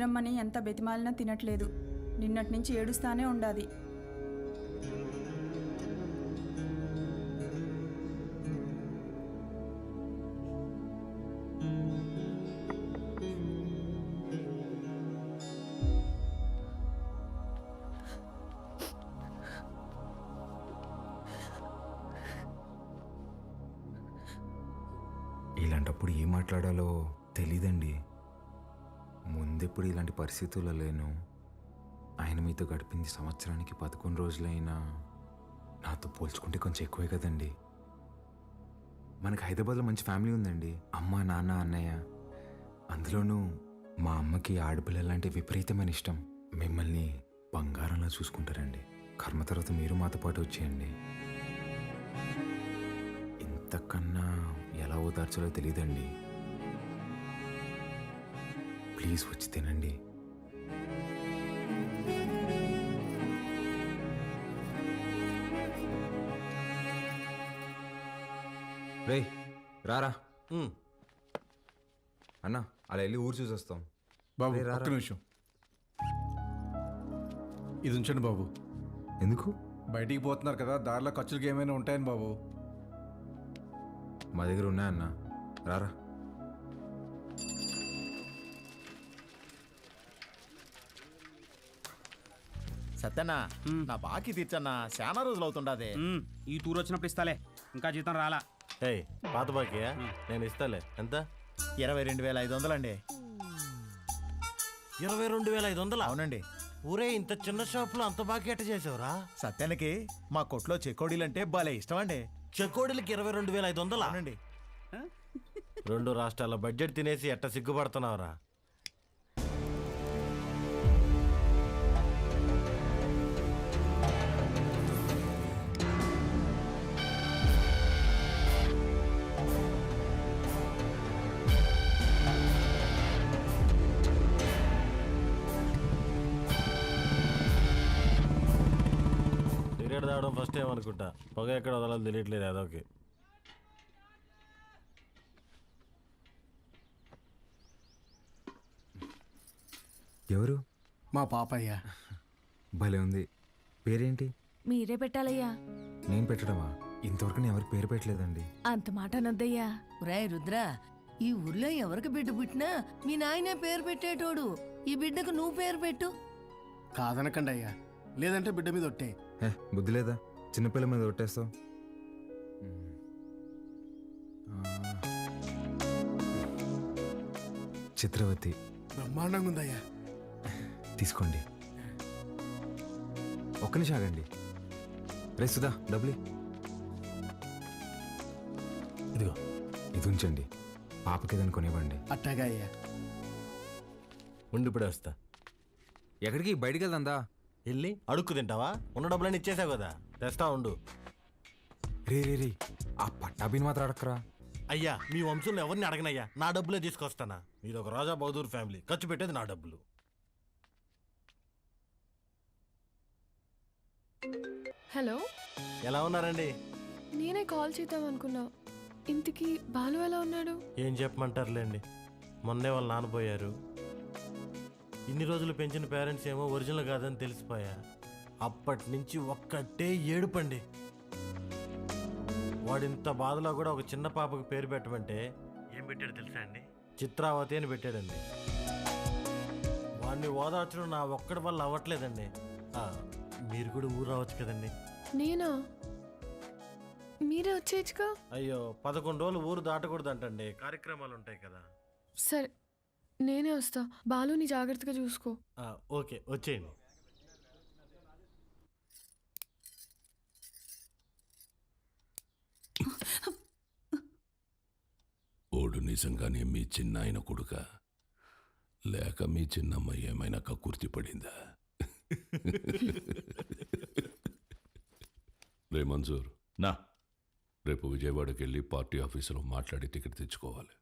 రమ్మని ఎంత బెతిమాలినా తినట్లేదు. నిన్నటి నుంచి ఏడుస్తానే ఉండాది. ఇలాంటప్పుడు ఏం మాట్లాడాలో తెలీదండి. ముందెప్పుడు ఇలాంటి పరిస్థితుల్లో లేను. ఆయన మీతో గడిపింది సంవత్సరానికి 11 రోజులైనా నాతో పోల్చుకుంటే కొంచెం ఎక్కువే కదండి. మనకు హైదరాబాద్లో మంచి ఫ్యామిలీ ఉందండి. అమ్మ, నాన్న, అన్నయ్య. అందులోనూ మా అమ్మకి ఆడపిల్లలంటే విపరీతమైన ఇష్టం. మిమ్మల్ని బంగారంలా చూసుకుంటారండి. కర్మ తర్వాత మీరు మాతో పాటు వచ్చేయండి. ఇంతకన్నా ఎలా ఓదార్చాలో తెలియదండి. ప్లీజ్ వచ్చి తినండి. రే రారా అన్నా, అలా వెళ్ళి ఊరు చూసి వస్తాం. బాబు ఒక్క నిమిషం ఇది ఉంచండి బాబు. ఎందుకు? బయటికి పోతున్నారు కదా, దారిలో ఖర్చులకి ఏమైనా ఉంటాయని బాబు. మా దగ్గర ఉన్నాయన్నా, రారా. సత్యన్నా, నా బాకీ తీర్చన్నా, చాలా రోజులు అవుతుండదే. ఈ టూర్ వచ్చినప్పుడు ఇస్తాలే, ఇంకా జీతం రాలా. ఏయ్, పాత బాకీయా? నేను ఇస్తాలే. ఎంత? 22,500 అండి. 22,500? అవునండి. ఊరే, ఇంత చిన్న షాపులో అంత బాకీ ఎట్ట చేసావురా? సత్యానికి మా కొట్లో చెకోడీలంటే భలే ఇష్టం అండి. చెకోడీలకి 22,500? అవునండి. 2 రాష్ట్రాల బడ్జెట్ తినేసి ఎట్ట సిగ్గుపడుతున్నావురా? సిగరెట్ తాగడం ఫస్ట్ ఏమనుకుంటా, పొగ ఎక్కడ వదలాలి తెలియట్లేదు అదొకే. ఎవరు? మా పాపయ్య. భలే ఉంది. పేరేంటి? మీరే పెట్టాలయ్యా. నేను పెట్టడమా? ఇంతవరకు నేను ఎవరికి పేరు పెట్టలేదండి. అంత మాట అనొద్దయ్యా. రాయ్ రుద్ర, ఈ ఊర్లో ఎవరికి బిడ్డ పుట్టినా మీ నాయనే పేరు పెట్టేటోడు. ఈ బిడ్డకు నువ్వు పేరు పెట్టు. కాదనకండి అయ్యా, లేదంటే బిడ్డ మీద ఒట్టే. బుద్ధి లేదా? చిన్నపిల్ల మీద కొట్టేస్తావు. చిత్రవతి. బ్రహ్మాండంగా ఉందయ్యా. తీసుకోండి. ఒక్క నిమిషం ఆగండి. రే సుధా, డబ్బులు ఇదిగో, ఇది ఉంచండి. పాపకి ఏదైనా కొనివ్వండి. అట్టాగా అయ్యా. ఉండి ఇప్పుడే వస్తా. ఎక్కడికి? బయటికి వెళ్దా? వెళ్ళి అడుక్కు తింటావా? ఉన్న డబ్బులన్నీ ఇచ్చేసావు కదా, తెస్తా ఉండు. రే రే రే, ఆ పట్టాభిని మాత్రం అడక్కరా. అయ్యా, మీ వంశంలో ఎవరిని అడగనయ్యా, నా డబ్బులే తీసుకొస్తానా. మీరు ఒక రాజా బహదూర్ ఫ్యామిలీ, ఖర్చు పెట్టేది నా డబ్బులు. హలో, ఎలా ఉన్నారండి? నేనే కాల్ చేద్దాం అనుకున్నా. ఇంతకీ బాలు ఎలా ఉన్నాడు? ఏం చెప్పమంటారులేండి, మొన్నే వాళ్ళు నాన్నపోయారు. ఇన్ని రోజులు పెంచిన పేరెంట్స్ ఏమో ఒరిజినల్ కాదని తెలిసిపోయా. అప్పటి నుంచి ఒక్కటే ఏడుపండి. వాడింత బాధలో కూడా ఒక చిన్న పాపకు పేరు పెట్టమంటే ఏం పెట్టాడు తెలుసా అండి? చిత్రావతి అని పెట్టాడండి. వాడిని ఓదార్చడం నా ఒక్కడి వల్ల అవ్వట్లేదండి. మీరు కూడా ఊరు రావచ్చు కదండి. నేనా? మీరే వచ్చేయచ్చుగా. అయ్యో, 11 రోజులు ఊరు దాటకూడదంటండి, కార్యక్రమాలు ఉంటాయి కదా. సరే, నేనే వస్తా. బాలుని జాగ్రత్తగా చూసుకో. ఓకే, వచ్చేయండి. ఓడు నిజంగానే మీ చిన్నాయన కొడుక, లేక మీ చిన్నమ్మ ఏమైనా కక్కుర్తి పడిందా? రే మంజూర్, నా రేపు విజయవాడకి వెళ్ళి పార్టీ ఆఫీసులో మాట్లాడి టికెట్ తెచ్చుకోవాలి.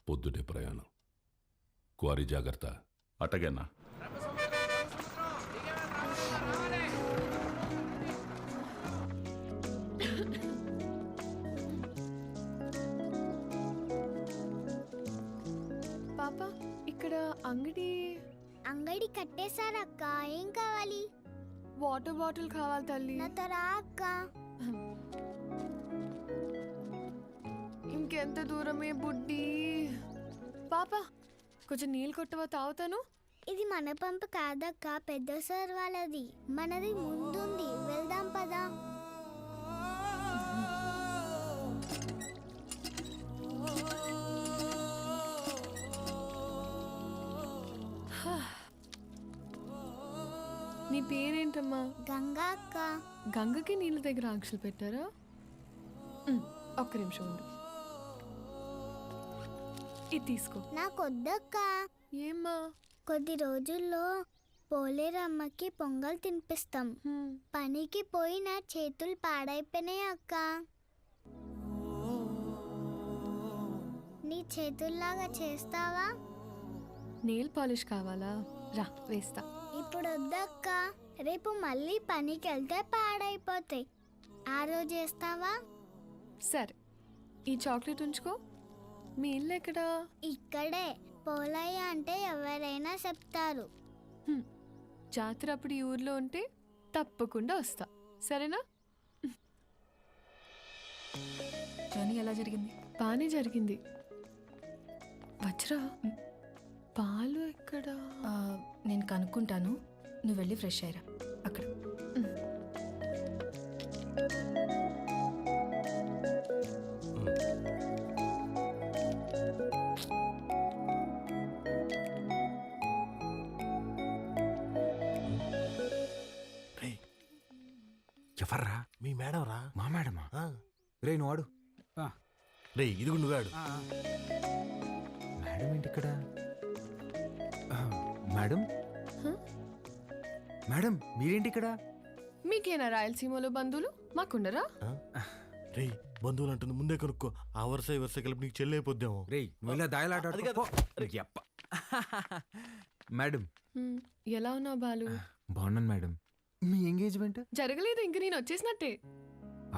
పొద్దుటే ప్రయాణం. క్వారీ జాగ్రత్త. అట్టగన్నా. పాప, ఇక్కడ అంగడి కట్టేశారక్క. ఏం కావాలి? వాటర్ బాటిల్ కావాలి తల్లి. నాతో రా అక్క. ఇంకెంత దూరమే బుడ్డి. పాప కొంచెం నీళ్ళు కొట్టవా, తాగుతాను. ఇది మన పంపు కాదక్క, పెద్ద సార్ వాళ్ళది. మనది ముందుంది, వెళ్దాం పదా. నీ పేరేంటమ్మా? గంగా అక్క. గంగకి నీళ్ళ దగ్గర ఆంక్షలు పెట్టారా? ఒక్క నిమిషం ఉండు. ఇది తీసుకో. నాకొద్దక్క. ఏమ్మా? కొద్ది రోజుల్లో పోలేరమ్మకి పొంగల్ తినిపిస్తాం. పనికి పోయి నా చేతులు పాడైపోయినాయి అక్క. నీ చేతుల్లాగా చేస్తావా? నెయిల్ పాలిష్ కావాలా? రా వేస్తా. ఇప్పుడు వద్దక్క, రేపు మళ్ళీ పనికి వెళ్తే పాడైపోతాయి. ఆ రోజు చేస్తావా? సరే, ఈ చాక్లెట్ ఉంచుకో. మీ ఇల్లు ఎక్కడా? ఇక్కడే. పోలయ్య అంటే ఎవరైనా చెప్తారు. జాతర అప్పుడు ఈ ఊర్లో ఉంటే తప్పకుండా వస్తా, సరేనా? జర్నీ ఎలా జరిగింది? బాగానే జరిగింది. వజ్రా, పాలు ఎక్కడా? నేను కనుక్కుంటాను, నువ్వు వెళ్ళి ఫ్రెష్ అయ్యరా అక్కడ. ఎవర్రా? మీ మేడం రా. మా మేడమా? ఆ. రే నువ్వు వాడు. రే ఇదిగు నువ్వాడు. మేడం ఏంటి ఇక్కడ? మేడం మేడం మీరేంటి ఇక్కడ? మీకేనా రాయలసీమలో బంధువులు? మాకుండరా? రే బంధువులు అంటుంది, ముందే కనుక్కో. ఆ వరుస ఈ వరుస కలిపి నీకు చెల్లైపోద్దాము. రే నువ్వు ఇలా దాయలాట అది కాదు. మేడం ఎలా ఉన్నావు బాలు? బాగున్నాను మేడం. మీ ఎంగేజ్మెంట్ జరగలేదు, ఇంక నేను వచ్చేసినట్టే.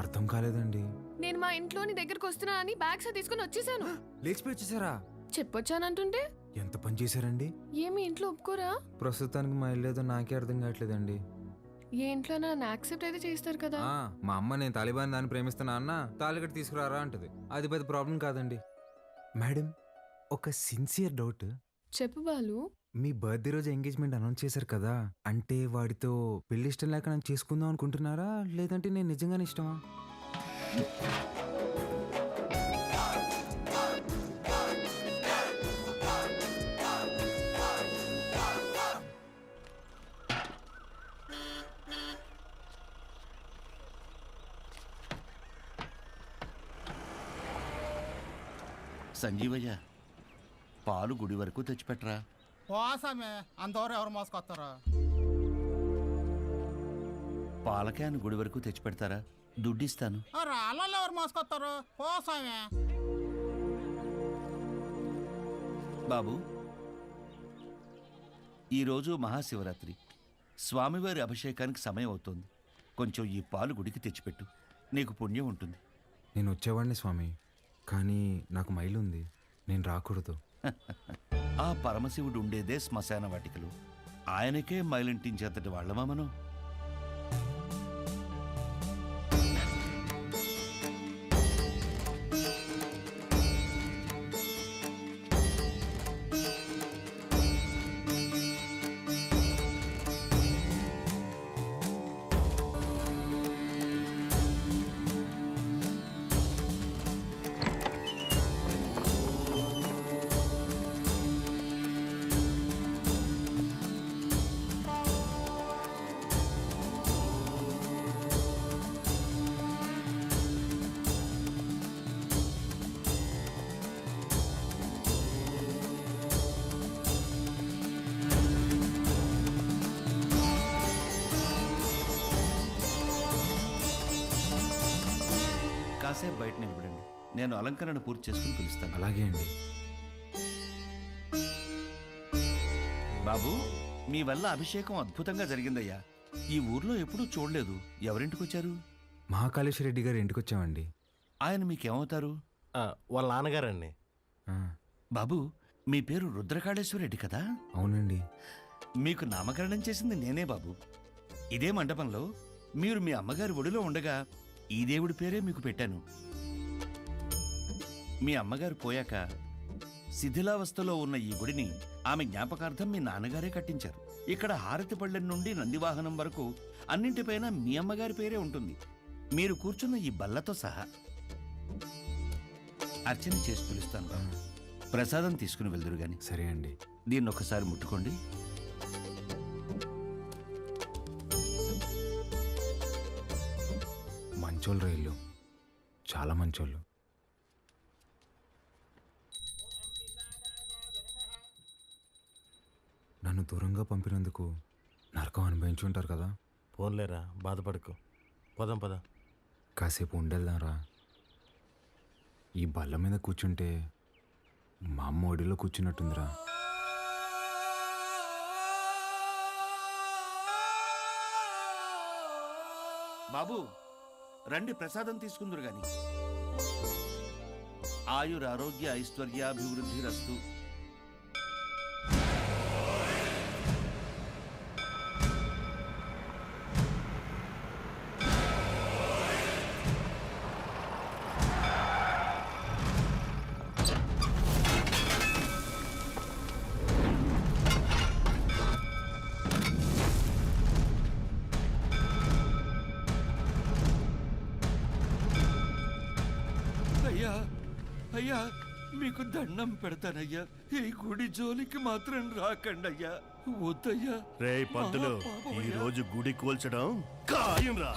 అర్థం కాలేదండి. నేను మా ఇంట్లో నీ దగ్గరకు వస్తున్నా అని బ్యాగ్స్ తీసుకుని వచ్చేసాను. లేచిపోయి వచ్చేసారా? చెప్పొచ్చానంటుంటే ఎంత పని చేశారండి? ఏమి ఇంట్లో ఒప్పుకోరా? ప్రస్తుతానికి మా ఇల్లు ఏదో నాకే అర్థం కావట్లేదండి. ఏ ఇంట్లో నన్ను యాక్సెప్ట్ అయితే చేస్తారు కదా. మా అమ్మ నేను తాలిబాన్ దాన్ని ప్రేమిస్తున్నా అన్న తాలిగట్టు తీసుకురారా అంటది. అది పెద్ద ప్రాబ్లం కాదండి. మేడం ఒక సిన్సియర్ డౌట్. చెప్పు బాలు. మీ బర్త్డే రోజు ఎంగేజ్మెంట్ అనౌన్స్ చేశారు కదా, అంటే వాడితో పెళ్లి ఇష్టం లేక నన్ను చేసుకుందాం అనుకుంటున్నారా, లేదంటే నేను నిజంగానే ఇష్టమా? సంజీవయ్య, పాలు గుడి వరకు తెచ్చిపెట్టరా. పోసామే అందరూ ఎవరు మోసుకొస్తారా? పాల క్యాన్ గుడి వరకు తెచ్చిపెడతారా? దుడ్డిస్తాను. రాళ్ళల్లో ఎవరు మోసుకొస్తారు? పోసామే. బాబు, ఈరోజు మహాశివరాత్రి, స్వామివారి అభిషేకానికి సమయం అవుతోంది. కొంచెం ఈ పాలు గుడికి తెచ్చిపెట్టు, నీకు పుణ్యం ఉంటుంది. నేను వచ్చేవాడిని స్వామి, కానీ నాకు మైలు ఉంది, నేను రాకూడదు. ఆ పరమశివుడు ఉండేదే శ్మశాన వాటికలు. ఆయనకే మైలింటించేంతటి వాళ్ళమా మనం? కాసేపు బయట నిలబడండి, నేను అలంకరణ పూర్తి చేసుకుని పిలుస్తాను. అలాగే అండి. బాబు, మీ వల్ల అభిషేకం అద్భుతంగా జరిగిందయ్యా. ఈ ఊర్లో ఎప్పుడూ చూడలేదు. ఎవరింటికి వచ్చారు? మహాకాళేశ్వర రెడ్డి గారి ఇంటికి వచ్చామండి. ఆయన మీకేమవుతారు? వాళ్ళ నాన్నగారండి. బాబు, మీ పేరు రుద్రకాళేశ్వరెడ్డి కదా? అవునండి. మీకు నామకరణం చేసింది నేనే బాబు. ఇదే మండపంలో మీరు మీ అమ్మగారి ఒడిలో ఉండగా ఈ దేవుడి పేరే మీకు పెట్టాను. మీ అమ్మగారు పోయాక శిథిలావస్థలో ఉన్న ఈ గుడిని ఆమె జ్ఞాపకార్థం మీ నాన్నగారే కట్టించారు. ఇక్కడ హారతి పళ్ళెం నుండి నందివాహనం వరకు అన్నింటిపైన మీ అమ్మగారి పేరే ఉంటుంది. మీరు కూర్చున్న ఈ బల్లతో సహా. అర్చన చేసి పిలుస్తాను బాబు. ప్రసాదం తీసుకుని వెళ్దురు గాని. సరే అండి. దీన్ని ఒకసారి ముట్టుకోండి. మంచోళ్ళు రైళ్ళు, చాలా మంచోళ్ళు. నన్ను దూరంగా పంపినందుకు నరకం అనుభవించుంటారు కదా. ఫోన్లేరా, బాధపడకు. పదం పద. కాసేపు ఉండేద్దాంరా. ఈ బల్ల మీద కూర్చుంటే మా అమ్మ ఒడిలో కూర్చున్నట్టుందిరా. బాబు రండి, ప్రసాదం తీసుకుందరు గాని. ఆయురారోగ్య ఐశ్వర్యాభివృద్ధి రస్తు. అయ్యా అయ్యా, మీకు దండం పెడతానయ్యా. ఈ గుడి జోలికి మాత్రం రాకండి అయ్యా. వద్దయ్యా. రే పంతులు, ఈ రోజు గుడి కూల్చడం ఖాయం రా.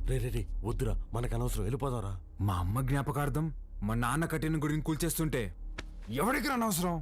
రే రే రే, వద్దురా, మనకు అనవసరం, వెళ్ళిపోదాంరా. మా అమ్మ జ్ఞాపకార్థం మా నాన్న కట్టిన గుడిని కూల్చేస్తుంటే ఎవరికి అనవసరం?